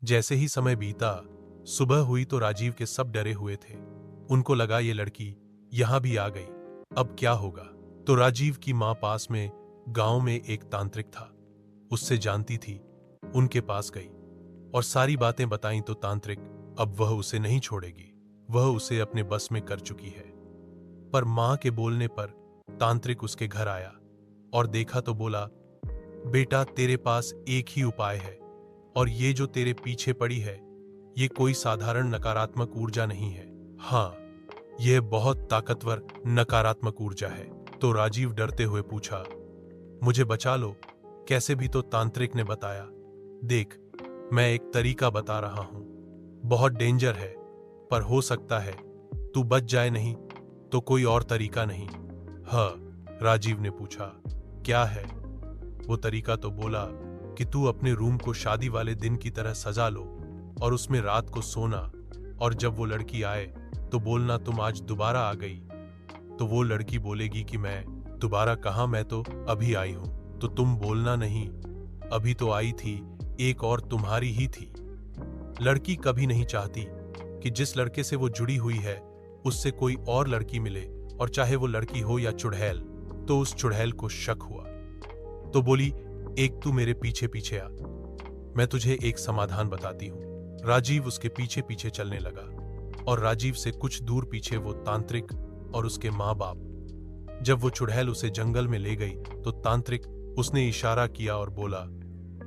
जैसे ही समय बीता, सुबह हुई तो राजीव के सब डरे हुए थे। उनको लगा ये लड़की यहां भी आ गई, अब क्या होगा। तो राजीव की मां पास में गांव में एक तांत्रिक था, उससे जानती थी, उनके पास गई और सारी बातें बताई तो तांत्रिक अब वह उसे नहीं छोड़ेगी, वह उसे अपने बस में कर चुकी है। पर मां के बोलने पर तांत्रिक उसके घर आया और देखा तो बोला, बेटा तेरे पास एक ही उपाय है और ये जो तेरे पीछे पड़ी है ये कोई साधारण नकारात्मक ऊर्जा नहीं है। हाँ, यह बहुत ताकतवर नकारात्मक ऊर्जा है। तो राजीव डरते हुए पूछा, मुझे बचा लो। कैसे भी। तो तांत्रिक ने बताया, देख मैं एक तरीका बता रहा हूं, बहुत डेंजर है, पर हो सकता है तू बच जाए, नहीं तो कोई और तरीका नहीं। हाँ, राजीव ने पूछा, क्या है वो तरीका। तो बोला कि तू अपने रूम को शादी वाले दिन की तरह सजा लो और उसमें रात को सोना, और जब वो लड़की आए तो बोलना तुम आज दोबारा आ गई। तो वो लड़की बोलेगी कि मैं दोबारा कहां, मैं तो अभी आई हूं। तो तुम बोलना, नहीं अभी तो आई थी, एक और तुम्हारी ही थी। लड़की कभी नहीं चाहती कि जिस लड़के से वो जुड़ी हुई है उससे कोई और लड़की मिले, और चाहे वो लड़की हो या चुड़ैल। तो उस चुड़ैल को शक हुआ तो बोली, एक तू मेरे पीछे पीछे आ, मैं तुझे एक समाधान बताती हूं। राजीव उसके पीछे पीछे चलने लगा और राजीव से कुछ दूर पीछे वो तांत्रिक और उसके मां बाप। जब वो चुड़ैल उसे जंगल में ले गई तो तांत्रिक उसने इशारा किया और बोला,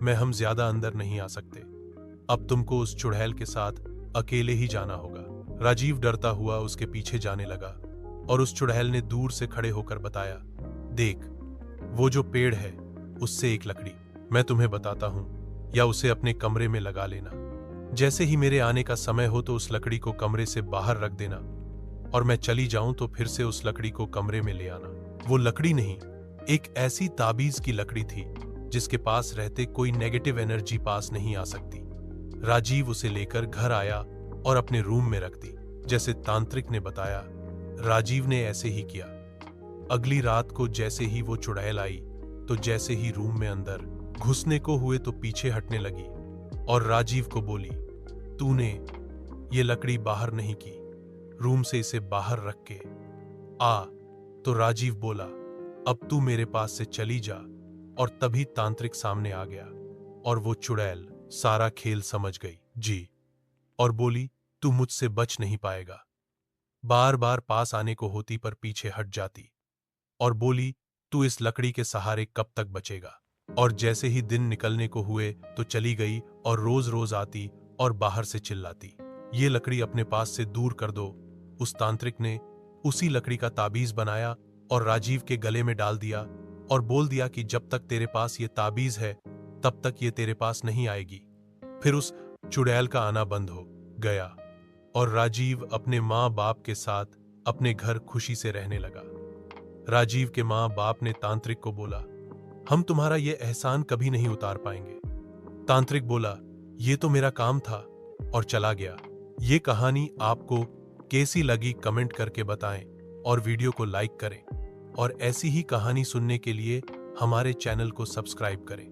मैं हम ज्यादा अंदर नहीं आ सकते, अब तुमको उस चुड़ैल के साथ अकेले ही जाना होगा। राजीव डरता हुआ उसके पीछे जाने लगा और उस चुड़ैल ने दूर से खड़े होकर बताया, देख वो जो पेड़ है उससे एक लकड़ी मैं तुम्हें बताता हूं, या उसे अपने कमरे में लगा लेना। जैसे ही मेरे आने का समय हो तो उस लकड़ी को कमरे से बाहर रख देना, और मैं चली जाऊं तो फिर से उस लकड़ी को कमरे में ले आना। वो लकड़ी नहीं, एक ऐसी ताबीज की लकड़ी थी जिसके पास रहते कोई नेगेटिव एनर्जी पास नहीं आ सकती। राजीव उसे लेकर घर आया और अपने रूम में रख दी। जैसे तांत्रिक ने बताया, राजीव ने ऐसे ही किया। अगली रात को जैसे ही वो चुड़ैल आई तो जैसे ही रूम में अंदर घुसने को हुए तो पीछे हटने लगी और राजीव को बोली, तूने ये लकड़ी बाहर नहीं की, रूम से इसे बाहर रख के आ। तो राजीव बोला, अब तू मेरे पास से चली जा। और तभी तांत्रिक सामने आ गया और वो चुड़ैल सारा खेल समझ गई जी, और बोली, तू मुझसे बच नहीं पाएगा। बार बार पास आने को होती पर पीछे हट जाती और बोली, तू इस लकड़ी के सहारे कब तक बचेगा। और जैसे ही दिन निकलने को हुए तो चली गई और रोज रोज आती और बाहर से चिल्लाती, ये लकड़ी अपने पास से दूर कर दो। उस तांत्रिक ने उसी लकड़ी का ताबीज बनाया और राजीव के गले में डाल दिया और बोल दिया कि जब तक तेरे पास ये ताबीज है तब तक ये तेरे पास नहीं आएगी। फिर उस चुड़ैल का आना बंद हो गया और राजीव अपने माँ बाप के साथ अपने घर खुशी से रहने लगा। राजीव के माँ बाप ने तांत्रिक को बोला, हम तुम्हारा ये एहसान कभी नहीं उतार पाएंगे। तांत्रिक बोला, ये तो मेरा काम था, और चला गया। ये कहानी आपको कैसी लगी कमेंट करके बताएं और वीडियो को लाइक करें, और ऐसी ही कहानी सुनने के लिए हमारे चैनल को सब्सक्राइब करें।